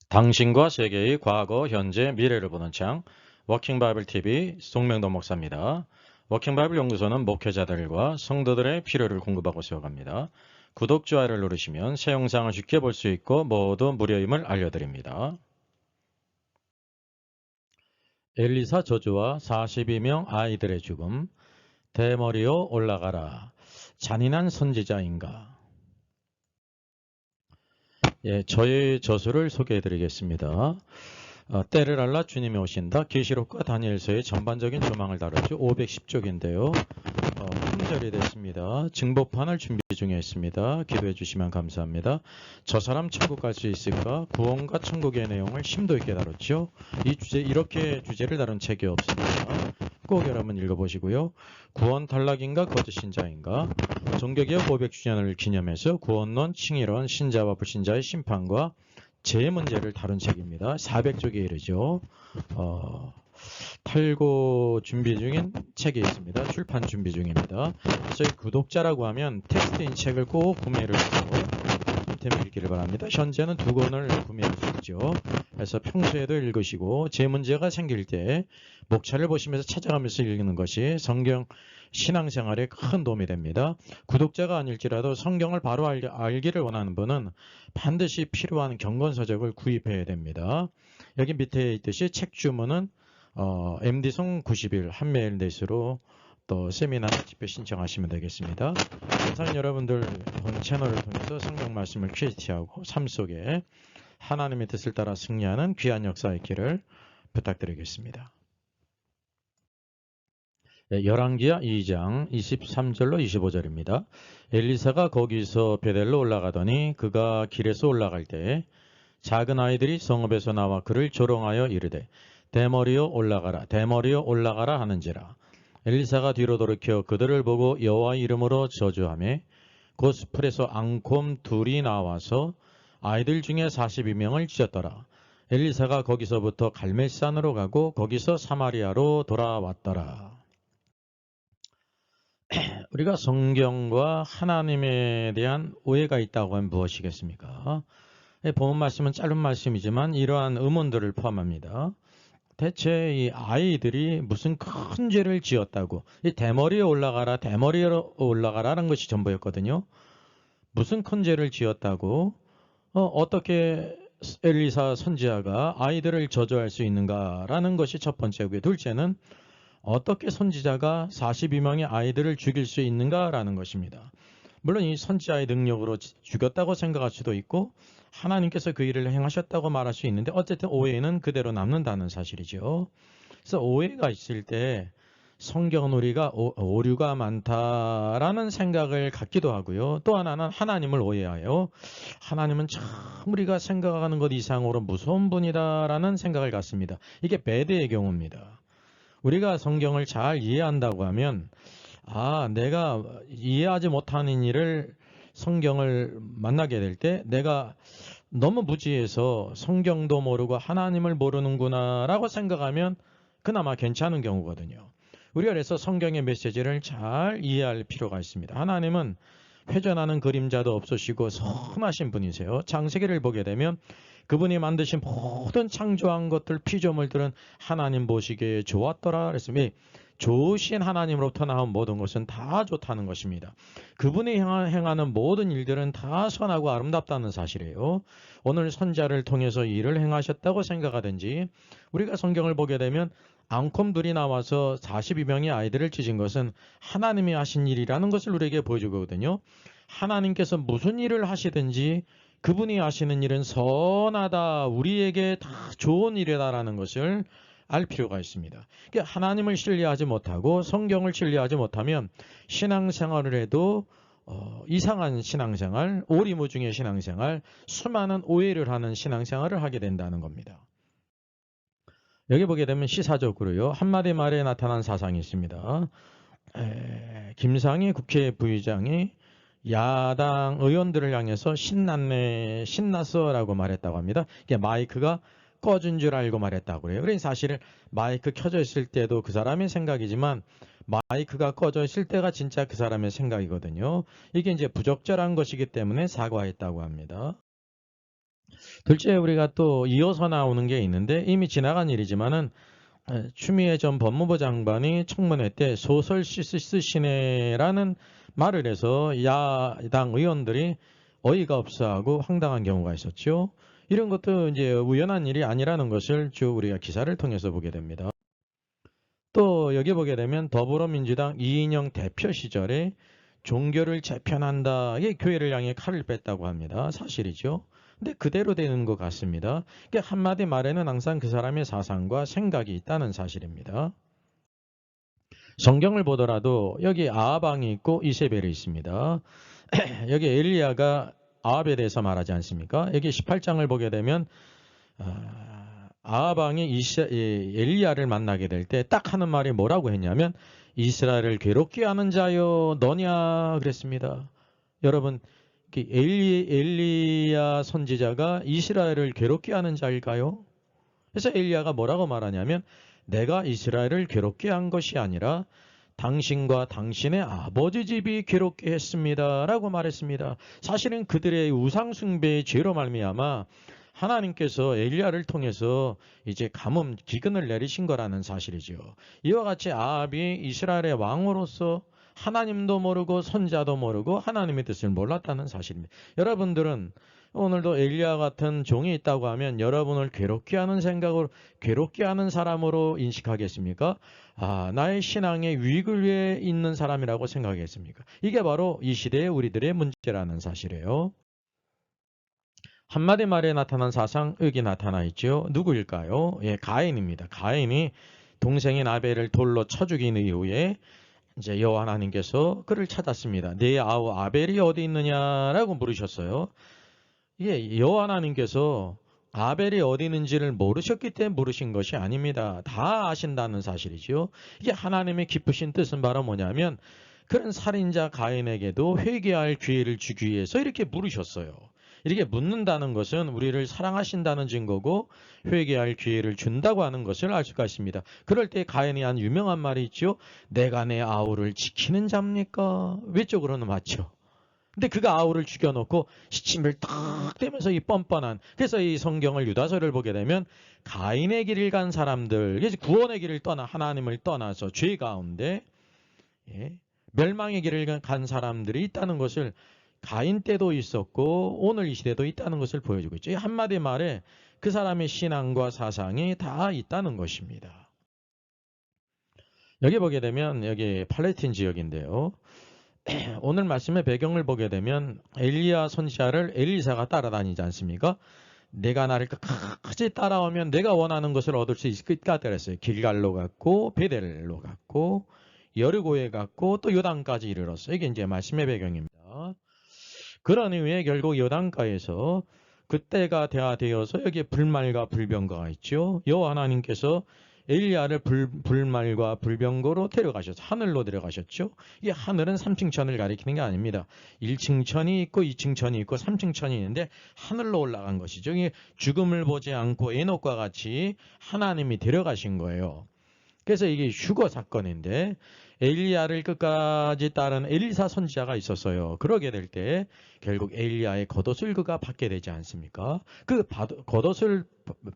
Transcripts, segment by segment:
당신과 세계의 과거, 현재, 미래를 보는 창 워킹 바이블 TV 송명도 목사입니다. 워킹 바이블 연구소는 목회자들과 성도들의 필요를 공급하고 세워갑니다. 구독, 좋아요를 누르시면 새 영상을 쉽게 볼 수 있고 모두 무료임을 알려드립니다. 엘리사 저주와 42명 아이들의 죽음, 대머리요 올라가라, 잔인한 선지자인가? 저의 저수를 소개해 드리겠습니다. 때를 알라 주님이 오신다. 계시록과 다니엘서의 전반적인 조망을 다루죠. 510쪽인데요. 품절이 됐습니다. 증복판을 준비 중에 있습니다. 기도해 주시면 감사합니다. 저 사람 천국 갈 수 있을까? 구원과 천국의 내용을 심도 있게 다뤘죠. 이렇게 주제를 다룬 책이 없습니다. 꼭 여러분 읽어보시고요. 구원 탈락인가 거짓 신자인가? 종교개혁 500주년을 기념해서 구원론, 칭의론, 신자와 불신자의 심판과 제 문제를 다룬 책입니다. 400쪽에 이르죠. 탈고 준비 중인 책이 있습니다. 출판 준비 중입니다. 저희 구독자라고 하면 텍스트인 책을 꼭 구매를 해서 템을 읽기를 바랍니다. 현재는 2권을 구매할 수 있죠. 그래서 평소에도 읽으시고 제 문제가 생길 때 목차를 보시면서 찾아가면서 읽는 것이 성경 신앙생활에 큰 도움이 됩니다. 구독자가 아닐지라도 성경을 바로 알기를 원하는 분은 반드시 필요한 경건서적을 구입해야 됩니다. 여기 밑에 있듯이 책 주문은 MD송 90일 한메일넷으로 또 세미나 집회 신청하시면 되겠습니다. 항상 여러분들 본 채널을 통해서 성경 말씀을 퀴즈하고 삶 속에 하나님의 뜻을 따라 승리하는 귀한 역사 있기를 부탁드리겠습니다. 열왕기하 2장 23절로 25절입니다. 엘리사가 거기서 베델로 올라가더니 그가 길에서 올라갈 때 작은 아이들이 성읍에서 나와 그를 조롱하여 이르되 대머리여 올라가라 대머리여 올라가라 하는지라. 엘리사가 뒤로 돌이켜 그들을 보고 여호와의 이름으로 저주하며 곧 숲에서 앙콤 둘이 나와서 아이들 중에 42명을 찢었더라. 엘리사가 거기서부터 갈멜산으로 가고 거기서 사마리아로 돌아왔더라. 우리가 성경과 하나님에 대한 오해가 있다고 하면 무엇이겠습니까? 본 말씀은 짧은 말씀이지만 이러한 의문들을 포함합니다. 대체 이 아이들이 무슨 큰 죄를 지었다고, 이 대머리에 올라가라 대머리에 올라가라는 것이 전부였거든요. 무슨 큰 죄를 지었다고 어떻게 엘리사 선지자가 아이들을 저주할 수 있는가라는 것이 첫 번째고요. 둘째는 어떻게 선지자가 42명의 아이들을 죽일 수 있는가라는 것입니다. 물론 이 선지자의 능력으로 죽였다고 생각할 수도 있고 하나님께서 그 일을 행하셨다고 말할 수 있는데 어쨌든 오해는 그대로 남는다는 사실이죠. 그래서 오해가 있을 때 성경은 우리가 오류가 많다라는 생각을 갖기도 하고요. 또 하나는 하나님을 오해하여 하나님은 참 우리가 생각하는 것 이상으로 무서운 분이다라는 생각을 갖습니다. 이게 배대의 경우입니다. 우리가 성경을 잘 이해한다고 하면 내가 이해하지 못하는 일을 성경을 만나게 될 때 내가 너무 무지해서 성경도 모르고 하나님을 모르는구나 라고 생각하면 그나마 괜찮은 경우거든요. 우리가 그래서 성경의 메시지를 잘 이해할 필요가 있습니다. 하나님은 회전하는 그림자도 없으시고 선하신 분이세요. 창세기를 보게 되면 그분이 만드신 모든 창조한 것들 피조물들은 하나님 보시기에 좋았더라 그랬으면 좋으신 하나님으로부터 나온 모든 것은 다 좋다는 것입니다. 그분이 행하는 모든 일들은 다 선하고 아름답다는 사실이에요. 오늘 선자를 통해서 일을 행하셨다고 생각하든지 우리가 성경을 보게 되면 앙콤들이 나와서 42명의 아이들을 찢은 것은 하나님이 하신 일이라는 것을 우리에게 보여주거든요. 하나님께서 무슨 일을 하시든지 그분이 하시는 일은 선하다, 우리에게 다 좋은 일이다라는 것을 알 필요가 있습니다. 그러니까 하나님을 신뢰하지 못하고 성경을 신뢰하지 못하면 신앙생활을 해도 이상한 신앙생활, 오리무중의 신앙생활, 수많은 오해를 하는 신앙생활을 하게 된다는 겁니다. 여기 보게 되면 시사적으로요. 한마디 말에 나타난 사상이 있습니다. 김상희 국회 부의장이 야당 의원들을 향해서 신났어라고 말했다고 합니다. 이게 마이크가 꺼진 줄 알고 말했다고 그래요. 그러니 사실 마이크 켜져 있을 때도 그 사람의 생각이지만 마이크가 꺼져 있을 때가 진짜 그 사람의 생각이거든요. 이게 이제 부적절한 것이기 때문에 사과했다고 합니다. 둘째, 우리가 또 이어서 나오는 게 있는데 이미 지나간 일이지만은 추미애 전 법무부 장관이 청문회 때 소설 쓰시네라는 말을 해서 야당 의원들이 어이가 없어하고 황당한 경우가 있었죠. 이런 것도 이제 우연한 일이 아니라는 것을 쭉 우리가 기사를 통해서 보게 됩니다. 또 여기 보게 되면 더불어민주당 이인영 대표 시절에 종교를 재편한다. 이게 교회를 향해 칼을 뺐다고 합니다. 사실이죠. 근데 그대로 되는 것 같습니다. 그러니까 한마디 말에는 항상 그 사람의 사상과 생각이 있다는 사실입니다. 성경을 보더라도 여기 아하방이 있고 이세벨이 있습니다. 여기 엘리야가 아합에 대해서 말하지 않습니까? 여기 18장을 보게 되면 아하방이 엘리야를 만나게 될 때 딱 하는 말이 뭐라고 했냐면 이스라엘을 괴롭게 하는 자여 너냐 그랬습니다. 여러분 엘리야 선지자가 이스라엘을 괴롭게 하는 자일까요? 그래서 엘리야가 뭐라고 말하냐면 내가 이스라엘을 괴롭게 한 것이 아니라 당신과 당신의 아버지 집이 괴롭게 했습니다 라고 말했습니다. 사실은 그들의 우상숭배의 죄로 말미암아 하나님께서 엘리야를 통해서 이제 가뭄 기근을 내리신 거라는 사실이죠. 이와 같이 아합이 이스라엘의 왕으로서 하나님도 모르고 선자도 모르고 하나님의 뜻을 몰랐다는 사실입니다. 여러분들은 오늘도 엘리야 같은 종이 있다고 하면 여러분을 괴롭게 하는 생각으로 괴롭게 하는 사람으로 인식하겠습니까? 나의 신앙의 위익을 위해 있는 사람이라고 생각하겠습니까? 이게 바로 이 시대의 우리들의 문제라는 사실이에요. 한마디 말에 나타난 사상 여기 나타나 있죠. 누구일까요? 예, 가인입니다. 가인이 동생인 아벨을 돌로 쳐 죽인 이후에 이제 여호와 하나님께서 그를 찾았습니다. 네 아우 아벨이 어디 있느냐라고 물으셨어요. 이게 여호와 하나님께서 아벨이 어디 있는지를 모르셨기 때문에 물으신 것이 아닙니다. 다 아신다는 사실이죠. 이게 하나님의 깊으신 뜻은 바로 뭐냐면 그런 살인자 가인에게도 회개할 기회를 주기 위해서 이렇게 물으셨어요. 이렇게 묻는다는 것은 우리를 사랑하신다는 증거고 회개할 기회를 준다고 하는 것을 알 수가 있습니다. 그럴 때 가인이 한 유명한 말이 있죠. 내가 내 아우를 지키는 자입니까? 외적으로는 맞죠. 근데 그가 아우를 죽여놓고 시침을 딱 대면서 이 뻔뻔한 그래서 이 성경을 유다서를 보게 되면 가인의 길을 간 사람들 그래서 구원의 길을 떠나 하나님을 떠나서 죄 가운데 멸망의 길을 간 사람들이 있다는 것을 가인 때도 있었고 오늘 이 시대도 있다는 것을 보여주고 있죠. 한마디 말에 그 사람의 신앙과 사상이 다 있다는 것입니다. 여기 보게 되면 여기 팔레스틴 지역인데요. 오늘 말씀의 배경을 보게 되면 엘리야 선지자를 엘리사가 따라다니지 않습니까? 내가 나를 끝까지 따라오면 내가 원하는 것을 얻을 수 있을 것 같다 그랬어요. 길갈로 갔고 베델로 갔고 여리고에 갔고 또 요단까지 이르렀어요. 이게 이제 말씀의 배경입니다. 그런 이후에 결국 요단가에서 그때가 되어서 여기에 불말과 불병거가 있죠. 여호와 하나님께서 엘리야를 불말과 불병거로 데려가셔서 하늘로 데려가셨죠. 이 하늘은 3층 천을 가리키는 게 아닙니다. 1층 천이 있고 2층 천이 있고 3층 천이 있는데 하늘로 올라간 것이죠. 이게 죽음을 보지 않고 에녹과 같이 하나님이 데려가신 거예요. 그래서 이게 휴거 사건인데 엘리야를 끝까지 따른 엘리사 선지자가 있었어요. 그러게 될 때 결국 엘리야의 겉옷을 그가 받게 되지 않습니까? 그 겉옷을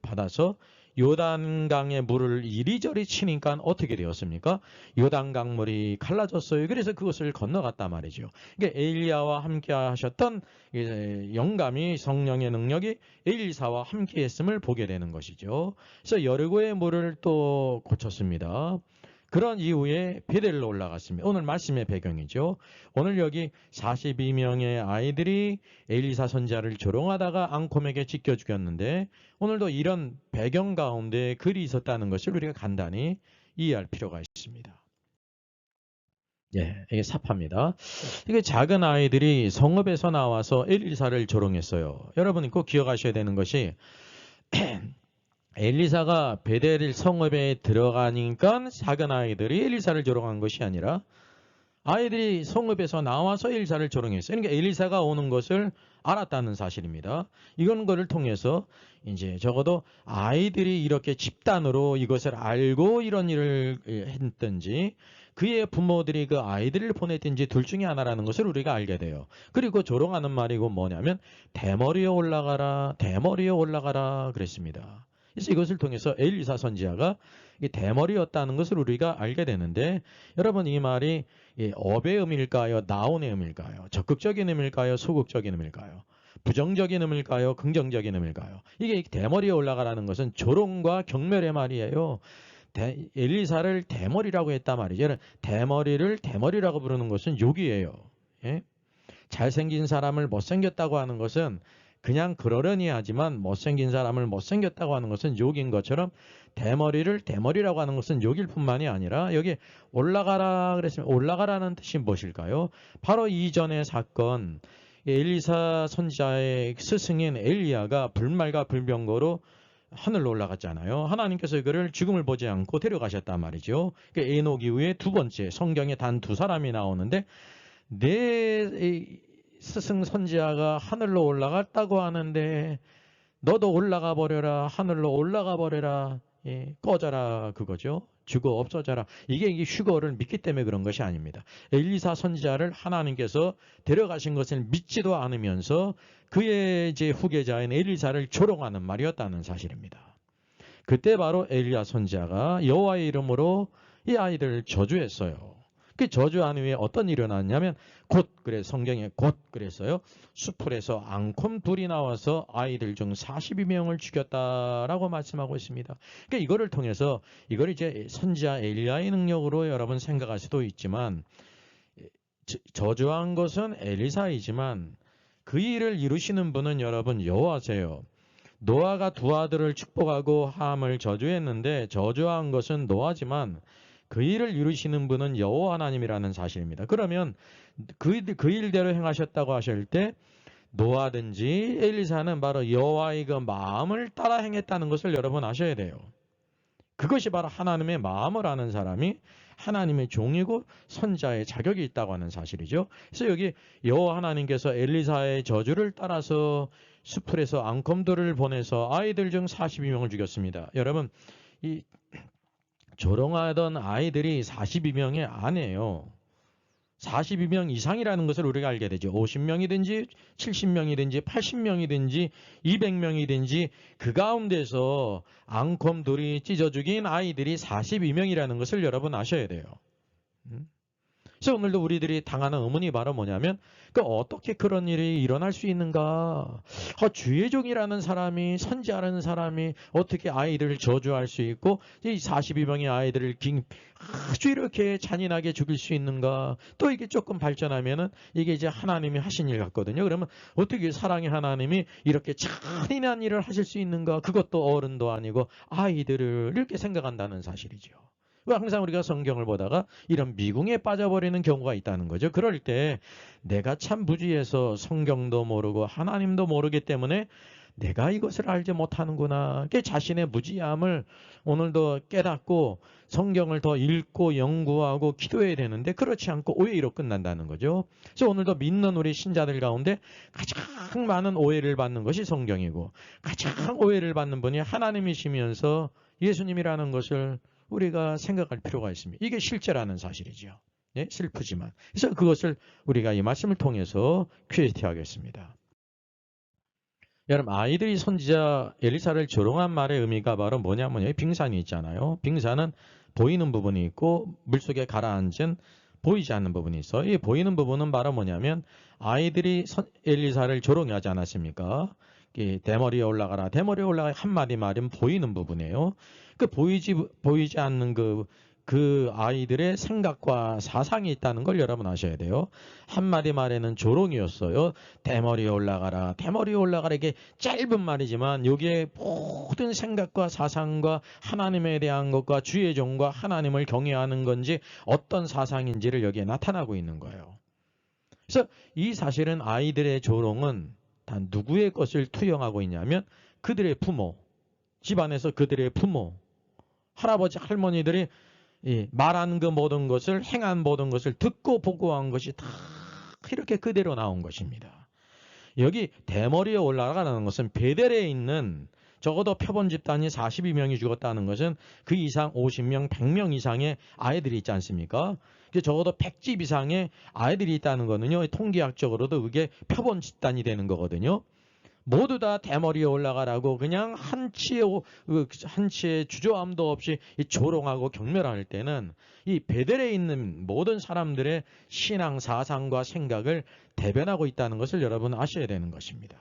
받아서 요단강의 물을 이리저리 치니까 어떻게 되었습니까? 요단강 물이 갈라졌어요. 그래서 그것을 건너갔단 말이죠. 그러니까 엘리야와 함께 하셨던 영감이 성령의 능력이 엘리사와 함께 했음을 보게 되는 것이죠. 그래서 여리고의 물을 또 고쳤습니다. 그런 이후에 베델로 올라갔습니다. 오늘 말씀의 배경이죠. 오늘 여기 42명의 아이들이 엘리사 선지자를 조롱하다가 앙콤에게 찢겨 죽였는데 오늘도 이런 배경 가운데 글이 있었다는 것을 우리가 간단히 이해할 필요가 있습니다. 예, 이게 사파입니다. 이게 작은 아이들이 성읍에서 나와서 엘리사를 조롱했어요. 여러분이 꼭 기억하셔야 되는 것이 엘리사가 베델 성읍에 들어가니까 작은 아이들이 엘리사를 조롱한 것이 아니라 아이들이 성읍에서 나와서 엘리사를 조롱했어요. 그러니까 엘리사가 오는 것을 알았다는 사실입니다. 이런 거를 통해서 이제 적어도 아이들이 이렇게 집단으로 이것을 알고 이런 일을 했든지 그의 부모들이 그 아이들을 보냈든지 둘 중에 하나라는 것을 우리가 알게 돼요. 그리고 조롱하는 말이고 뭐냐면 대머리에 올라가라, 대머리에 올라가라 그랬습니다. 그래서 이것을 통해서 엘리사 선지자가 대머리였다는 것을 우리가 알게 되는데, 여러분 이 말이 업의 의미일까요? 나온의 의미일까요? 적극적인 의미일까요? 소극적인 의미일까요? 부정적인 의미일까요? 긍정적인 의미일까요? 이게 대머리에 올라가라는 것은 조롱과 경멸의 말이에요. 엘리사를 대머리라고 했단 말이죠. 대머리를 대머리라고 부르는 것은 욕이에요. 예? 잘생긴 사람을 못생겼다고 하는 것은 그냥 그러려니 하지만, 못생긴 사람을 못생겼다고 하는 것은 욕인 것처럼 대머리를 대머리라고 하는 것은 욕일 뿐만이 아니라, 여기 올라가라 그랬으면 올라가라는 뜻이 무엇일까요? 바로 이전의 사건, 엘리사 선지자의 스승인 엘리야가 불말과 불병거로 하늘로 올라갔잖아요. 하나님께서 그를 죽음을 보지 않고 데려가셨단 말이죠. 에녹 이후에 두 번째, 성경에 단 두 사람이 나오는데, 내 스승 선지자가 하늘로 올라갔다고 하는데 너도 올라가 버려라, 하늘로 올라가 버려라, 꺼져라 그거죠. 죽어 없어져라. 이게 휴거를 믿기 때문에 그런 것이 아닙니다. 엘리사 선지자를 하나님께서 데려가신 것을 믿지도 않으면서 그의 이제 후계자인 엘리사를 조롱하는 말이었다는 사실입니다. 그때 바로 엘리야 선지자가 여호와의 이름으로 이 아이들을 저주했어요. 그 저주한 후에 어떤 일이 일어났냐면, 그래 성경에 곧 그랬어요. 수풀에서 앙콤 둘이 나와서 아이들 중 42명을 죽였다라고 말씀하고 있습니다. 그러니까 이거를 통해서, 이걸 이제 선지자 엘리야의 능력으로 여러분 생각할 수도 있지만, 저주한 것은 엘리사이지만 그 일을 이루시는 분은 여러분 여호와세요. 노아가 두 아들을 축복하고 함을 저주했는데 저주한 것은 노아지만 그 일을 이루시는 분은 여호와 하나님이라는 사실입니다. 그러면 그 일대로 행하셨다고 하실 때 노아든지 엘리사는 바로 여호와의 그 마음을 따라 행했다는 것을 여러분 아셔야 돼요. 그것이 바로 하나님의 마음을 아는 사람이 하나님의 종이고 선자의 자격이 있다고 하는 사실이죠. 그래서 여기 여호와 하나님께서 엘리사의 저주를 따라서 수풀에서 앙컴들을 보내서 아이들 중 42명을 죽였습니다. 여러분, 이 조롱하던 아이들이 42명이 아니에요. 42명 이상이라는 것을 우리가 알게 되죠. 50명이든지 70명이든지 80명이든지 200명이든지 그 가운데서 앙컴돌이 찢어 죽인 아이들이 42명이라는 것을 여러분 아셔야 돼요. 그래서 오늘도 우리들이 당하는 의문이 바로 뭐냐면, 어떻게 그런 일이 일어날 수 있는가? 주의 종이라는 사람이, 선지하는 사람이 어떻게 아이들을 저주할 수 있고 이 42명의 아이들을 아주 이렇게 잔인하게 죽일 수 있는가? 또 이게 조금 발전하면은 이게 이제 하나님이 하신 일 같거든요. 그러면 어떻게 사랑의 하나님이 이렇게 잔인한 일을 하실 수 있는가? 그것도 어른도 아니고 아이들을 이렇게 생각한다는 사실이죠. 항상 우리가 성경을 보다가 이런 미궁에 빠져버리는 경우가 있다는 거죠. 그럴 때 내가 참 무지해서 성경도 모르고 하나님도 모르기 때문에 내가 이것을 알지 못하는구나. 자신의 무지함을 오늘도 깨닫고 성경을 더 읽고 연구하고 기도해야 되는데 그렇지 않고 오해로 끝난다는 거죠. 그래서 오늘도 믿는 우리 신자들 가운데 가장 많은 오해를 받는 것이 성경이고, 가장 오해를 받는 분이 하나님이시면서 예수님이라는 것을 우리가 생각할 필요가 있습니다. 이게 실제라는 사실이죠. 네? 슬프지만. 그래서 그것을 우리가 이 말씀을 통해서 퀴즈티하겠습니다. 여러분, 아이들이 선지자 엘리사를 조롱한 말의 의미가 바로 뭐냐면, 여기 빙산이 있잖아요. 빙산은 보이는 부분이 있고 물속에 가라앉은 보이지 않는 부분이 있어요. 이 보이는 부분은 바로 뭐냐면, 아이들이 엘리사를 조롱하지 않았습니까? 대머리에 올라가라. 대머리에 올라가 한마디 말은 보이는 부분이에요. 보이지 않는 그 아이들의 생각과 사상이 있다는 걸 여러분 아셔야 돼요. 한마디 말에는 조롱이었어요. 대머리에 올라가라. 대머리에 올라가라. 이게 짧은 말이지만 여기에 모든 생각과 사상과 하나님에 대한 것과 주의 종과 하나님을 경외하는 건지 어떤 사상인지를 여기에 나타나고 있는 거예요. 그래서 이 사실은 아이들의 조롱은 다 누구의 것을 투영하고 있냐면 그들의 부모, 집안에서 그들의 부모, 할아버지, 할머니들이 말한 그 모든 것을, 행한 모든 것을 듣고 보고한 것이 다 이렇게 그대로 나온 것입니다. 여기 대머리에 올라가라는 것은 베델에 있는 적어도 표본 집단이 42명이 죽었다는 것은 그 이상 50명, 100명 이상의 아이들이 있지 않습니까? 적어도 100집 이상의 아이들이 있다는 거는요, 통계학적으로도 그게 표본 집단이 되는 거거든요. 모두 다 대머리에 올라가라고 그냥 한치의 주저함도 없이 조롱하고 경멸할 때는 이 베델에 있는 모든 사람들의 신앙, 사상과 생각을 대변하고 있다는 것을 여러분 아셔야 되는 것입니다.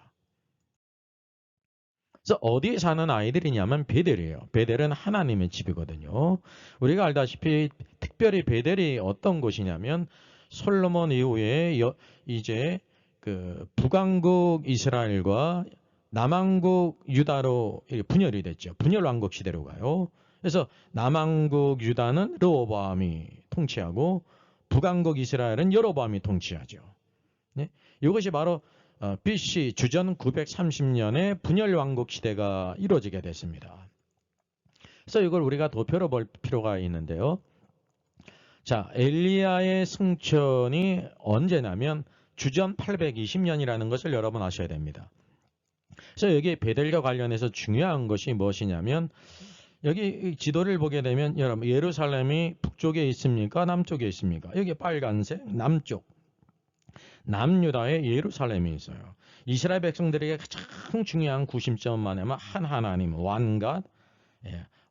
그래서 어디에 사는 아이들이냐면 베델이에요. 베델은 하나님의 집이거든요. 우리가 알다시피 특별히 베델이 어떤 곳이냐면 솔로몬 이후에 이제 그 북왕국 이스라엘과 남왕국 유다로 분열이 됐죠. 분열 왕국 시대로 가요. 그래서 남왕국 유다는 르호보암이 통치하고 북왕국 이스라엘은 여로보암이 통치하죠. 네? 이것이 바로 BC 주전 930년에 분열 왕국 시대가 이루어지게 됐습니다. 그래서 이걸 우리가 도표로 볼 필요가 있는데요. 자, 엘리야의 승천이 언제냐면 주전 820년이라는 것을 여러분 아셔야 됩니다. 그래서 여기 베델과 관련해서 중요한 것이 무엇이냐면 여기 지도를 보게 되면 여러분 예루살렘이 북쪽에 있습니까? 남쪽에 있습니까? 여기 빨간색 남쪽. 남유다에 예루살렘이 있어요. 이스라엘 백성들에게 가장 중요한 구심점은 뭐냐면 한 하나님, one God,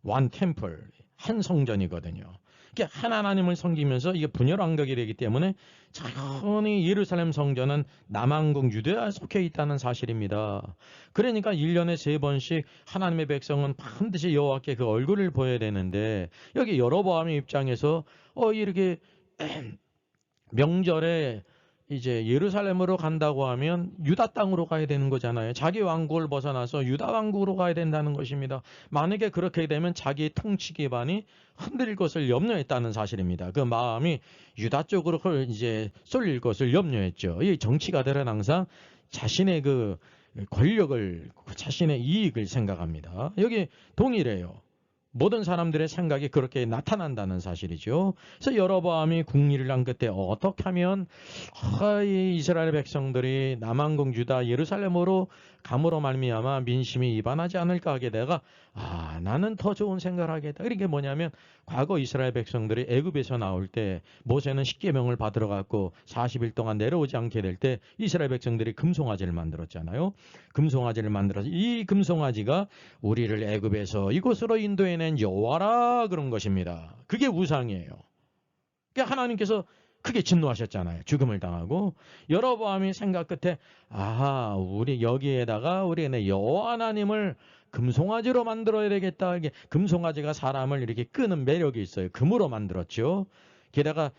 one temple, 한 성전이거든요. 한 하나님을 섬기면서 이게 분열 왕국이 되기 때문에 자연히 예루살렘 성전은 남왕국 유대에 속해 있다는 사실입니다. 그러니까 1년에 3번씩 하나님의 백성은 반드시 여호와께 그 얼굴을 보여야 되는데 여기 여로보암의 입장에서 이렇게 명절에 이제 예루살렘으로 간다고 하면 유다 땅으로 가야 되는 거잖아요. 자기 왕국을 벗어나서 유다 왕국으로 가야 된다는 것입니다. 만약에 그렇게 되면 자기 통치 기반이 흔들릴 것을 염려했다는 사실입니다. 그 마음이 유다 쪽으로 이제 쏠릴 것을 염려했죠. 이 정치가들은 항상 자신의 그 권력을, 자신의 이익을 생각합니다. 여기 동일해요. 모든 사람들의 생각이 그렇게 나타난다는 사실이죠. 그래서 여로보암이 국리를 한 끝에 어떻게 하면 이 이스라엘 백성들이 남왕국 유다 예루살렘으로 감으로 말미암아 민심이 이반하지 않을까 하게 되가 나는 더 좋은 생각을 하겠다. 이게 뭐냐면 과거 이스라엘 백성들이 애굽에서 나올 때 모세는 십계명을 받으러 갔고 40일 동안 내려오지 않게 될 때 이스라엘 백성들이 금송아지를 만들었잖아요. 금송아지를 만들어서 이 금송아지가 우리를 애굽에서 이곳으로 인도해낸 여호와라 그런 것입니다. 그게 우상이에요. 그러니까 하나님께서 크게 진노하셨잖아요. 죽음을 당하고 여로보암이 생각 끝에 우리 여기에다가 우리는 여호와 하나님을 금송아지로 만들어야 되겠다. 이게 금송아지가 사람을 이렇게 끄는 매력이 있어요. 금으로 만들었죠. 게다가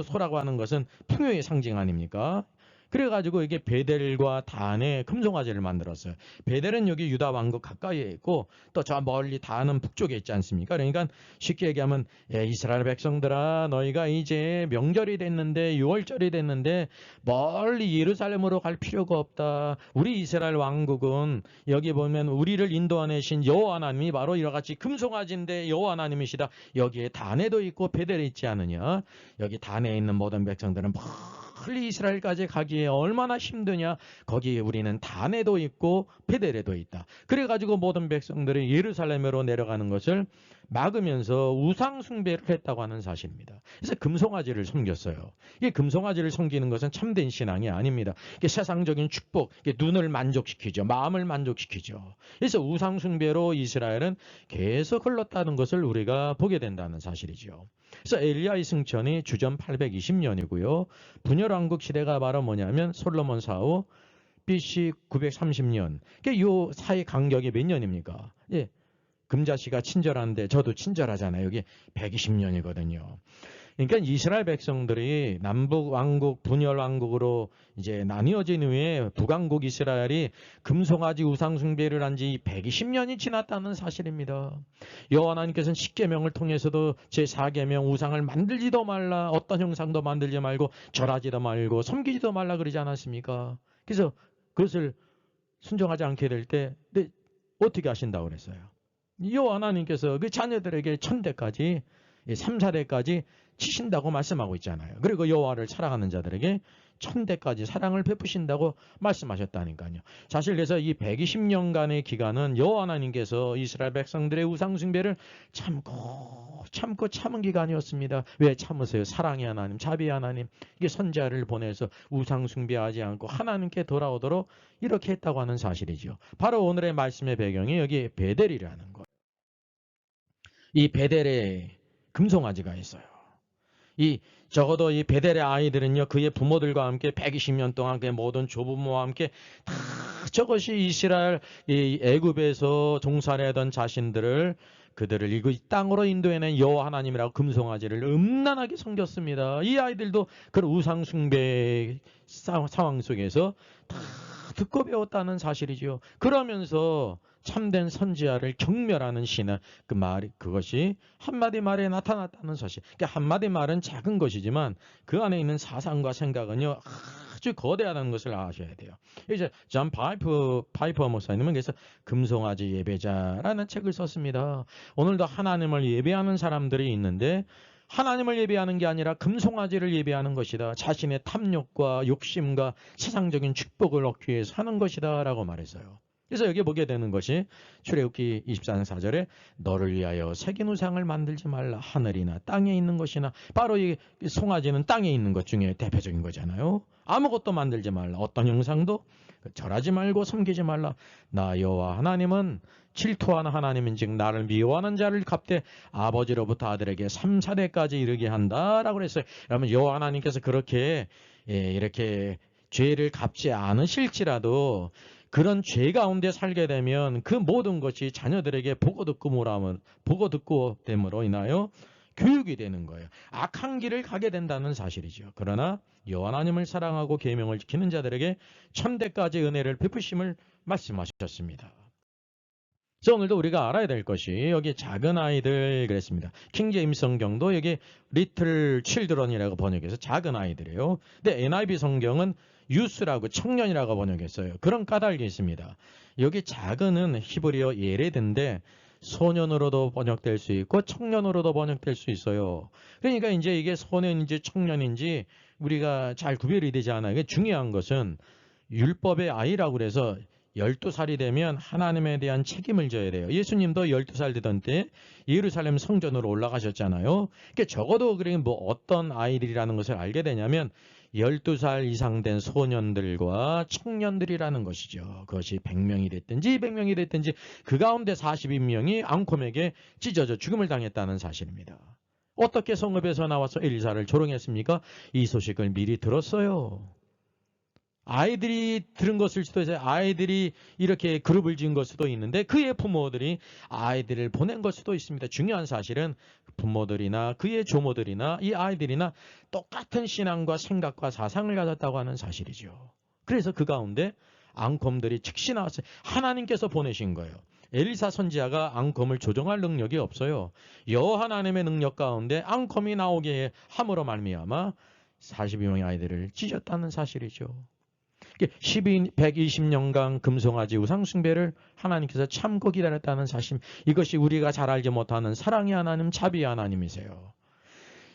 소라고 하는 것은 풍요의 상징 아닙니까? 그래가지고 이게 베델과 단에 금송아지를 만들었어요. 베델은 여기 유다 왕국 가까이에 있고 또 저 멀리 단은 북쪽에 있지 않습니까? 그러니까 쉽게 얘기하면 이스라엘 백성들아 너희가 이제 명절이 됐는데 6월절이 됐는데 멀리 예루살렘으로 갈 필요가 없다. 우리 이스라엘 왕국은 여기 보면 우리를 인도하내신 여호와 하나님이 바로 이와 같이 금송아지인데 여호와 하나님이시다. 여기에 단에도 있고 베델에 있지 않느냐. 여기 단에 있는 모든 백성들은 멀리 이스라엘까지 가기에 얼마나 힘드냐. 거기에 우리는 단에도 있고 베델에도 있다. 그래가지고 모든 백성들이 예루살렘으로 내려가는 것을 막으면서 우상 숭배를 했다고 하는 사실입니다. 그래서 금송아지를 섬겼어요. 이게 금송아지를 섬기는 것은 참된 신앙이 아닙니다. 이게 세상적인 축복, 이게 눈을 만족시키죠. 마음을 만족시키죠. 그래서 우상 숭배로 이스라엘은 계속 흘렀다는 것을 우리가 보게 된다는 사실이죠. 그래서 엘리야의 승천이 주전 820년이고요. 분열왕국 시대가 바로 뭐냐면 솔로몬 사후 BC 930년. 이 사이 간격이 몇 년입니까? 금자씨가 친절한데 저도 친절하잖아요. 여기 120년이거든요. 그러니까 이스라엘 백성들이 남북 왕국, 분열 왕국으로 이제 나뉘어진 후에 북왕국 이스라엘이 금송아지 우상 숭배를 한 지 120년이 지났다는 사실입니다. 여호와 하나님께서는 십계명을 통해서도 제4계명 우상을 만들지도 말라, 어떤 형상도 만들지 말고 절하지도 말고 섬기지도 말라 그러지 않았습니까? 그래서 그것을 순종하지 않게 될 때 어떻게 하신다고 그랬어요? 여호와 하나님께서 그 자녀들에게 1000대까지 3, 4대까지 치신다고 말씀하고 있잖아요. 그리고 여호와를 사랑하는 자들에게 천대까지 사랑을 베푸신다고 말씀하셨다니까요. 사실 그래서 이 120년간의 기간은 여호와 하나님께서 이스라엘 백성들의 우상 숭배를 참은 기간이었습니다. 왜 참으세요? 사랑의 하나님, 자비의 하나님, 이게 선지자를 보내서 우상 숭배하지 않고 하나님께 돌아오도록 이렇게 했다고 하는 사실이죠. 바로 오늘의 말씀의 배경이 여기 베델이라는 거예요. 이 베델에 금송아지가 있어요. 적어도 이 베델의 아이들은요, 그의 부모들과 함께 120년 동안 그의 모든 조부모와 함께 다 저것이 이스라엘 애굽에서 종살이하던 자신들을 그들을 이 땅으로 인도해낸 여호와 하나님이라고 금송아지를 음란하게 섬겼습니다. 이 아이들도 그런 우상 숭배 상황 속에서 다 듣고 배웠다는 사실이죠. 그러면서 참된 선지자를 경멸하는 신은 그것이 한마디 말에 나타났다는 사실. 그러니까 한마디 말은 작은 것이지만 그 안에 있는 사상과 생각은요, 아주 거대하다는 것을 아셔야 돼요. 이제 존 파이퍼 목사님은 그래서 금송아지 예배자라는 책을 썼습니다. 오늘도 하나님을 예배하는 사람들이 있는데 하나님을 예배하는 게 아니라 금송아지를 예배하는 것이다. 자신의 탐욕과 욕심과 세상적인 축복을 얻기 위해서 하는 것이다 라고 말했어요. 그래서 여기 보게 되는 것이 출애굽기 24장 4절에 너를 위하여 새긴 우상을 만들지 말라. 하늘이나 땅에 있는 것이나, 바로 이 송아지는 땅에 있는 것 중에 대표적인 거잖아요. 아무것도 만들지 말라. 어떤 형상도 절하지 말고 섬기지 말라. 나 여호와 하나님은 질투하는 하나님인즉 나를 미워하는 자를 갚되 아버지로부터 아들에게 3, 4대까지 이르게 한다라고 그랬어요. 여러분, 여호와 하나님께서 그렇게 이렇게 죄를 갚지 않으실지라도 그런 죄 가운데 살게 되면 그 모든 것이 자녀들에게 보고 듣고 됨으로 인하여 교육이 되는 거예요. 악한 길을 가게 된다는 사실이죠. 그러나 여호와 하나님을 사랑하고 계명을 지키는 자들에게 천대까지 은혜를 베푸심을 말씀하셨습니다. 그래서 오늘도 우리가 알아야 될 것이 여기 작은 아이들 그랬습니다. 킹제임스 성경도 여기 리틀 칠드런이라고 번역해서 작은 아이들이에요. 근데 NIV 성경은 유스라고 청년이라고 번역했어요. 그런 까닭이 있습니다. 여기 작은은 히브리어 예레드인데 소년으로도 번역될 수 있고 청년으로도 번역될 수 있어요. 그러니까 이제 이게 소년인지 청년인지 우리가 잘 구별이 되지 않아요. 이게 중요한 것은 율법의 아이라고 그래서 12살이 되면 하나님에 대한 책임을 져야 돼요. 예수님도 12살 되던 때 예루살렘 성전으로 올라가셨잖아요. 그러니까 적어도 뭐 어떤 아이들이라는 것을 알게 되냐면 12살 이상 된 소년들과 청년들이라는 것이죠. 그것이 100명이 됐든지 200명이 됐든지 그 가운데 42명이 앙콤에게 찢어져 죽음을 당했다는 사실입니다. 어떻게 성읍에서 나와서 엘리사를 조롱했습니까? 이 소식을 미리 들었어요. 아이들이 들은 것일 수도 있어요. 아이들이 이렇게 그룹을 지은 걸 수도 있는데 그의 부모들이 아이들을 보낸 걸 수도 있습니다. 중요한 사실은 부모들이나 그의 조모들이나 이 아이들이나 똑같은 신앙과 생각과 사상을 가졌다고 하는 사실이죠. 그래서 그 가운데 앙콤들이 즉시 나왔어요. 하나님께서 보내신 거예요. 엘리사 선지자가 앙콤을 조종할 능력이 없어요. 여호와 하나님의 능력 가운데 앙콤이 나오게 함으로 말미암아 42명의 아이들을 찢었다는 사실이죠. 120년간 금송아지 우상 숭배를 하나님께서 참고 기다렸다는 사실, 이것이 우리가 잘 알지 못하는 사랑의 하나님, 자비의 하나님이세요.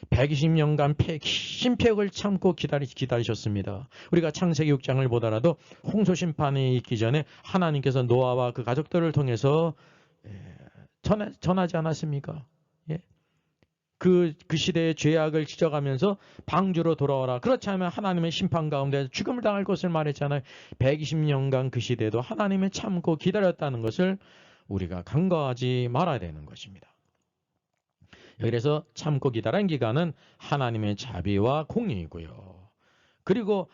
120년간 심표를 참고 기다리셨습니다. 우리가 창세기 6장을 보더라도 홍수 심판이 있기 전에 하나님께서 노아와 그 가족들을 통해서 전하지 않았습니까? 예. 그 시대의 죄악을 지적하면서 방주로 돌아오라. 그렇지 않으면 하나님의 심판 가운데 죽음을 당할 것을 말했잖아요. 120년간 그 시대도 하나님의 참고 기다렸다는 것을 우리가 간과하지 말아야 되는 것입니다. 그래서 참고 기다린 기간은 하나님의 자비와 공의이고요. 그리고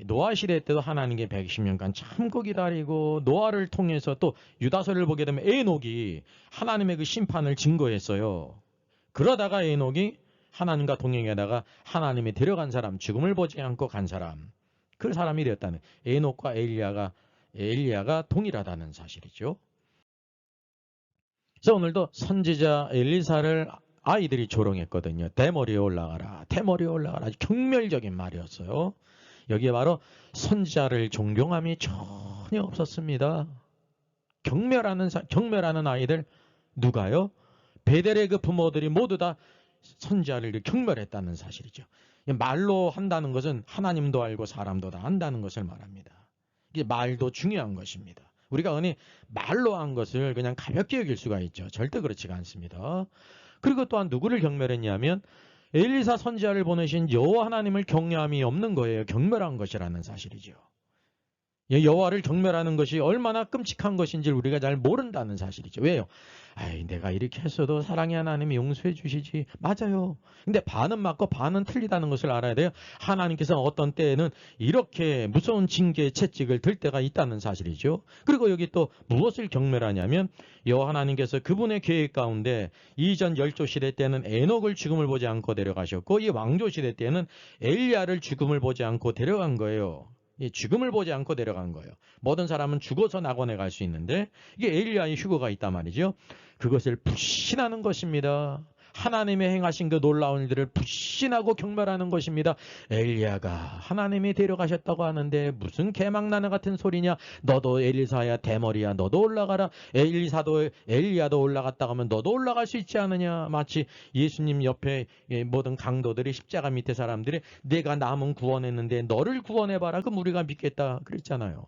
노아 시대 때도 하나님께 120년간 참고 기다리고 노아를 통해서 또 유다서를 보게 되면 에녹이 하나님의 그 심판을 증거했어요. 그러다가 에녹이 하나님과 동행하다가 하나님이 데려간 사람, 죽음을 보지 않고 간 사람, 그 사람이 되었다는, 에녹과 엘리야가 동일하다는 사실이죠. 그래서 오늘도 선지자 엘리사를 아이들이 조롱했거든요. 대머리에 올라가라, 대머리에 올라가라. 아주 경멸적인 말이었어요. 여기에 바로 선지자를 존경함이 전혀 없었습니다. 경멸하는 아이들, 누가요? 베델의 그 부모들이 모두 다 선지자를 경멸했다는 사실이죠. 말로 한다는 것은 하나님도 알고 사람도 다 안다는 것을 말합니다. 이게 말도 중요한 것입니다. 우리가 흔히 말로 한 것을 그냥 가볍게 여길 수가 있죠. 절대 그렇지가 않습니다. 그리고 또한 누구를 경멸했냐면 엘리사 선지자를 보내신 여호와 하나님을 경외함이 없는 거예요. 경멸한 것이라는 사실이죠. 여호와를 경멸하는 것이 얼마나 끔찍한 것인지를 우리가 잘 모른다는 사실이죠. 왜요? 내가 이렇게 했어도 사랑의 하나님이 용서해 주시지. 맞아요. 근데 반은 맞고 반은 틀리다는 것을 알아야 돼요. 하나님께서 어떤 때에는 이렇게 무서운 징계의 채찍을 들 때가 있다는 사실이죠. 그리고 여기 또 무엇을 경멸하냐면 여호와 하나님께서 그분의 계획 가운데 이전 열조 시대 때는 에녹을 죽음을 보지 않고 데려가셨고 이 왕조 시대 때는 엘리야를 죽음을 보지 않고 데려간 거예요. 죽음을 보지 않고 데려간 거예요. 모든 사람은 죽어서 낙원에 갈 수 있는데 이게 엘리야의 휴거가 있단 말이죠. 그것을 불신하는 것입니다. 하나님의 행하신 그 놀라운 일들을 불신하고 경멸하는 것입니다. 엘리야가 하나님이 데려가셨다고 하는데 무슨 개망나는 같은 소리냐. 너도 엘리사야 대머리야. 너도 올라가라. 엘리야도 올라갔다고 하면 너도 올라갈 수 있지 않느냐. 마치 예수님 옆에 모든 강도들이 십자가 밑에 사람들이 내가 남은 구원했는데 너를 구원해봐라. 그럼 우리가 믿겠다 그랬잖아요.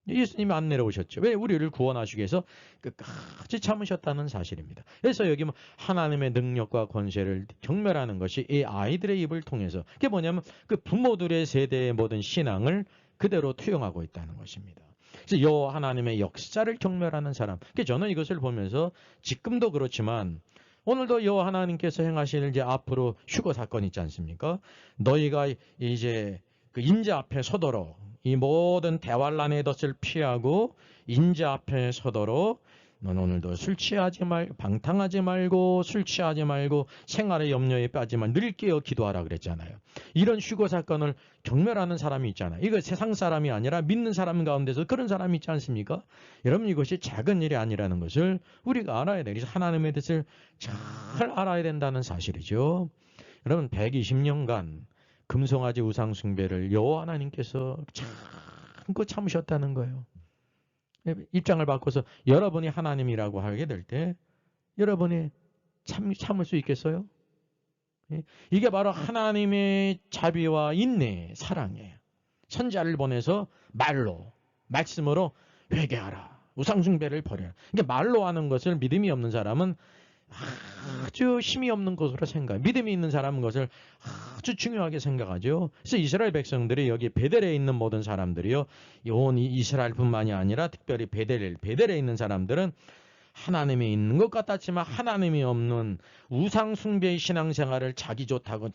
예수님이 안 내려오셨죠. 왜? 우리를 구원하시기 위해서 끝까지 참으셨다는 사실입니다. 그래서 여기 하나님의 능력과 권세를 경멸하는 것이 이 아이들의 입을 통해서 그게 뭐냐면 그 부모들의 세대의 모든 신앙을 그대로 투영하고 있다는 것입니다. 그래서 여호와 하나님의 역사를 경멸하는 사람. 그래서 저는 이것을 보면서 지금도 그렇지만 오늘도 여호와 하나님께서 행하실 이제 앞으로 휴거 사건 있지 않습니까? 너희가 이제 그 인자 앞에 서도록 이 모든 대환란의 덫을 피하고 인자 앞에 서도록 넌 오늘도 술 취하지 말고 방탕하지 말고 술 취하지 말고 생활의 염려에 빠지지 말고 늘 깨어 기도하라 그랬잖아요. 이런 휴거 사건을 경멸하는 사람이 있잖아요. 이거 세상 사람이 아니라 믿는 사람 가운데서 그런 사람이 있지 않습니까? 여러분 이것이 작은 일이 아니라는 것을 우리가 알아야 돼요. 그래서 하나님의 뜻을 잘 알아야 된다는 사실이죠. 여러분 120년간 금송아지 우상 숭배를 여호와 하나님께서 참고 참으셨다는 거예요. 입장을 바꿔서 여러분이 하나님이라고 하게 될 때 여러분이 참을 수 있겠어요? 이게 바로 하나님의 자비와 인내, 사랑이에요. 선지자를 보내서 말씀으로 회개하라. 우상 숭배를 버려라. 그러니까 말로 하는 것을 믿음이 없는 사람은 아주 힘이 없는 것으로 생각해요. 믿음이 있는 사람은 것을 아주 중요하게 생각하죠. 그래서 이스라엘 백성들이 여기 베델에 있는 모든 사람들이요. 온 이스라엘뿐만이 아니라 특별히 베델에 있는 사람들은 하나님이 있는 것 같았지만 하나님이 없는 우상 숭배의 신앙생활을 자기 좋다고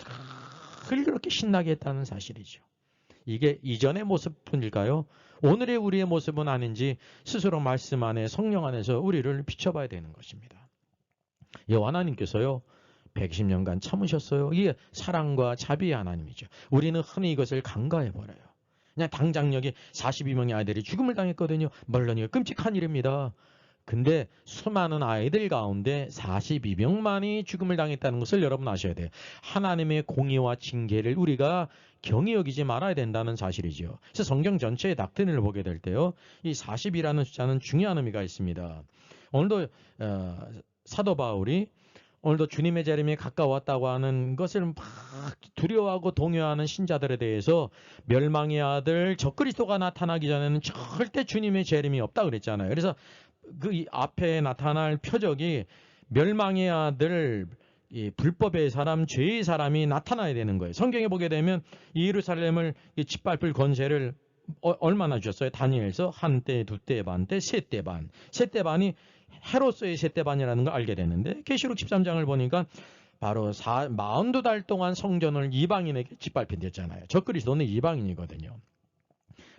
그렇게 신나게 했다는 사실이죠. 이게 이전의 모습뿐일까요? 오늘의 우리의 모습은 아닌지 스스로 말씀 안에 성령 안에서 우리를 비춰봐야 되는 것입니다. 여호와 하나님께서요 120년간 참으셨어요. 이게 사랑과 자비의 하나님이죠. 우리는 흔히 이것을 간과해버려요. 그냥 당장 여기 42명의 아이들이 죽음을 당했거든요. 물론 이거 끔찍한 일입니다. 근데 수많은 아이들 가운데 42명만이 죽음을 당했다는 것을 여러분 아셔야 돼요. 하나님의 공의와 징계를 우리가 경히 여기지 말아야 된다는 사실이죠. 그래서 성경 전체의 닥트린을 보게 될 때요. 이 40이라는 숫자는 중요한 의미가 있습니다. 오늘도 사도 바울이 오늘도 주님의 재림이 가까웠다고 하는 것을 막 두려워하고 동요하는 신자들에 대해서 멸망의 아들 적그리스도가 나타나기 전에는 절대 주님의 재림이 없다 그랬잖아요. 그래서 그 앞에 나타날 표적이 멸망의 아들, 이 불법의 사람, 죄의 사람이 나타나야 되는 거예요. 성경에 보게 되면 예루살렘을 짓밟을 권세를 얼마나 주셨어요? 다니엘서 한때, 두때, 반때, 세때 반. 세때 반이 헤로스의 세때 반이라는 걸 알게 되는데 계시록 13장을 보니까 바로 42달 동안 성전을 이방인에게 짓밟힌댔잖아요. 적그리스도는 이방인이거든요.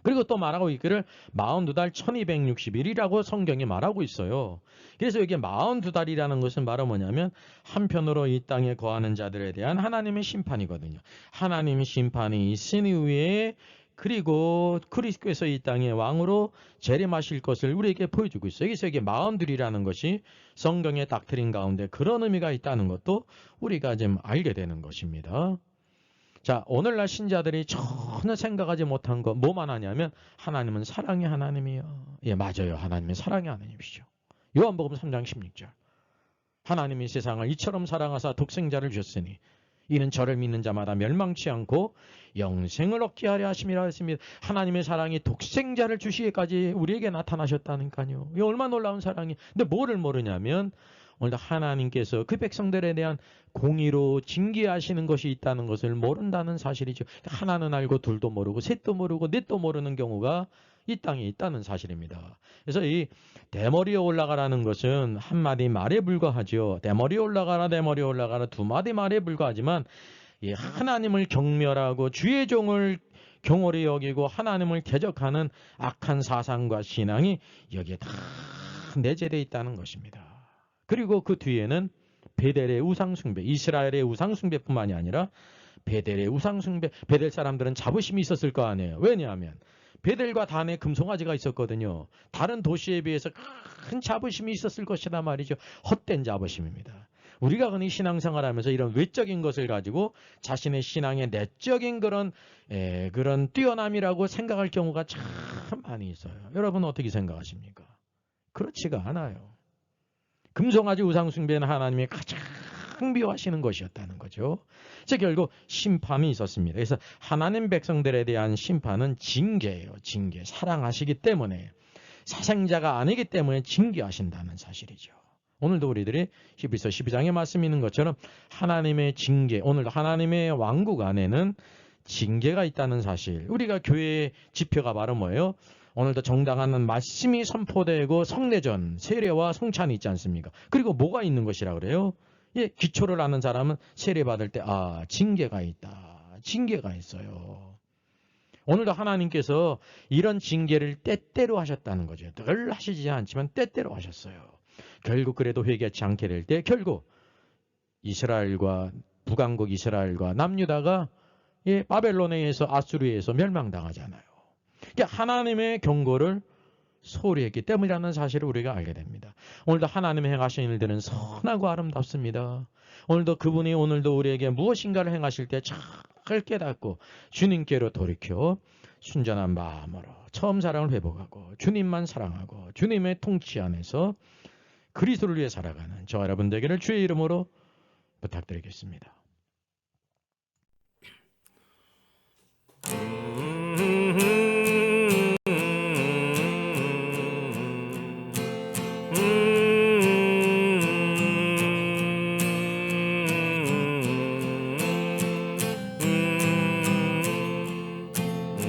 그리고 또 말하고 있기를 42달 1260일이라고 성경이 말하고 있어요. 그래서 여기 42달이라는 것은 바로 뭐냐면 한편으로 이 땅에 거하는 자들에 대한 하나님의 심판이거든요. 하나님의 심판이 있은 이후에 그리고 그리스도께서 이 땅의 왕으로 재림하실 것을 우리에게 보여주고 있어요. 그래서 이게 42이라는 것이 성경의 닥트린 가운데 그런 의미가 있다는 것도 우리가 좀 알게 되는 것입니다. 자, 오늘날 신자들이 전혀 생각하지 못한 거 뭐만 하냐면 하나님은 사랑의 하나님이요. 예, 맞아요. 하나님은 사랑의 하나님이시죠. 요한복음 3장 16절. 하나님이 세상을 이처럼 사랑하사 독생자를 주셨으니 이는 저를 믿는 자마다 멸망치 않고 영생을 얻게 하려 하심이라 했습니다. 하나님의 사랑이 독생자를 주시기까지 우리에게 나타나셨다니까요. 이 얼마나 놀라운 사랑이. 근데 뭐를 모르냐면 오늘도 하나님께서 그 백성들에 대한 공의로 징계하시는 것이 있다는 것을 모른다는 사실이죠. 하나는 알고 둘도 모르고 셋도 모르고 넷도 모르는 경우가 이 땅에 있다는 사실입니다. 그래서 이 대머리에 올라가라는 것은 한마디 말에 불과하죠. 대머리에 올라가라 대머리에 올라가라 두 마디 말에 불과하지만 이 하나님을 경멸하고 주의 종을 경홀히 여기고 하나님을 대적하는 악한 사상과 신앙이 여기에 다 내재되어 있다는 것입니다. 그리고 그 뒤에는 베델의 우상숭배, 이스라엘의 우상숭배뿐만이 아니라 베델의 우상숭배, 베델 사람들은 자부심이 있었을 거 아니에요. 왜냐하면 베델과 단에 금송아지가 있었거든요. 다른 도시에 비해서 큰 자부심이 있었을 것이다 말이죠. 헛된 자부심입니다. 우리가 흔히 신앙생활하면서 이런 외적인 것을 가지고 자신의 신앙의 내적인 그런 뛰어남이라고 생각할 경우가 참 많이 있어요. 여러분 어떻게 생각하십니까? 그렇지가 않아요. 금송아지 우상숭배는 하나님이 가장 미워하시는 것이었다는 거죠. 즉 결국 심판이 있었습니다. 그래서 하나님 백성들에 대한 심판은 징계예요. 징계. 사랑하시기 때문에 사생자가 아니기 때문에 징계하신다는 사실이죠. 오늘도 우리들이 히브리서 12장에 말씀 있는 것처럼 하나님의 징계, 오늘도 하나님의 왕국 안에는 징계가 있다는 사실. 우리가 교회의 지표가 바로 뭐예요? 오늘도 정당한 말씀이 선포되고 성례전, 세례와 성찬이 있지 않습니까? 그리고 뭐가 있는 것이라 그래요? 예, 기초를 아는 사람은 세례 받을 때 징계가 있다. 징계가 있어요. 오늘도 하나님께서 이런 징계를 때때로 하셨다는 거죠. 늘 하시지 않지만 때때로 하셨어요. 결국 그래도 회개하지 않게 될 때 결국 이스라엘과 북왕국 이스라엘과 남유다가 바벨론에 의해서 아수르에 의해서 멸망당하잖아요. 그러니까 하나님의 경고를 소홀히 했기 때문이라는 사실을 우리가 알게 됩니다. 오늘도 하나님의 행하신 일들은 선하고 아름답습니다. 오늘도 그분이 오늘도 우리에게 무엇인가를 행하실 때 잘 깨닫고 주님께로 돌이켜 순전한 마음으로 처음 사랑을 회복하고 주님만 사랑하고 주님의 통치 안에서 그리스도를 위해 살아가는 저와 여러분 되기를 주의 이름으로 부탁드리겠습니다.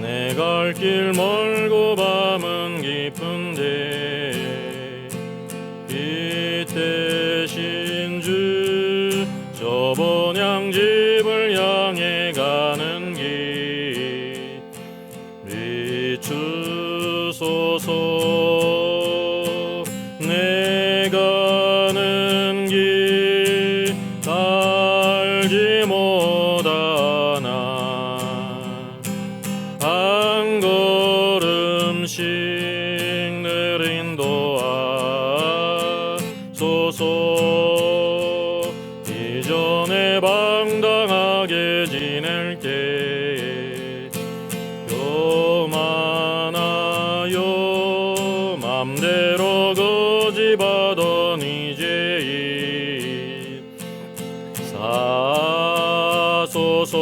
내 갈 길 멀고 밤은 깊은데 빛대신 주 저 본향집을 향해 가는 길 비추소서. 내 가는 길 알지 못하나 한 걸음씩 늘 인도하소서. 이전에 방당하게 지낼 때 교만하여 맘대로 거짓하던 이제 사소서.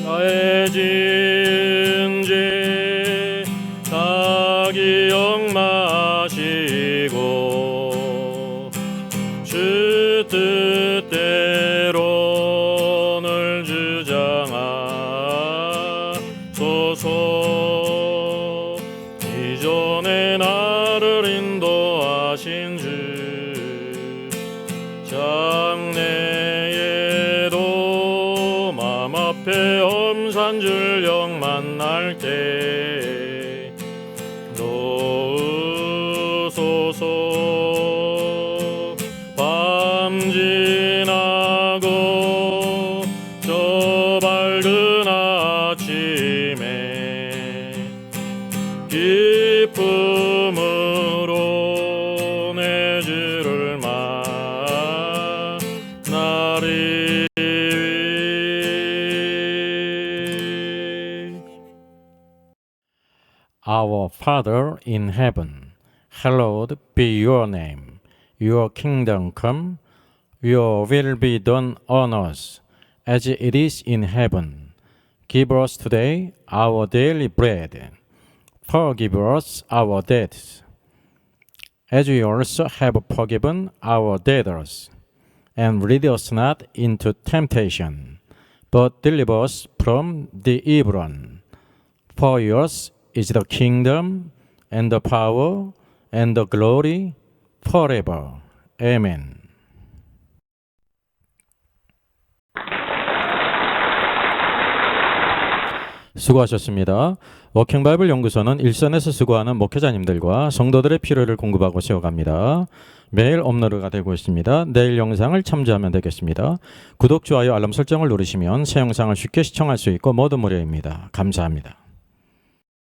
나의 진죄 다 기억마시고 주 뜻대로 늘 주장하소서. 이전에 나를 인도하신 주 장래에도 맘 앞에 엄산 줄령 만날 때 놓으소서. 밤 지나고 저 밝은 아침에 기쁨으로 내 주를 만나리. Our Father in heaven, hallowed be your name. Your kingdom come, Your will be done on us as it is in heaven. Give us today our daily bread. Forgive us our debts, as we also have forgiven our debtors. And lead us not into temptation, but deliver us from the evil one. For yours is the kingdom, and the power, and the glory, forever. Amen. 수고하셨습니다. 워킹바이블 연구소는 일선에서 수고하는 목회자님들과 성도들의 필요를 공급하고 세워갑니다. 매일 업로드가 되고 있습니다. 내일 영상을 참조하면 되겠습니다. 구독, 좋아요, 알람 설정을 누르시면 새 영상을 쉽게 시청할 수 있고 모두 무료입니다. 감사합니다.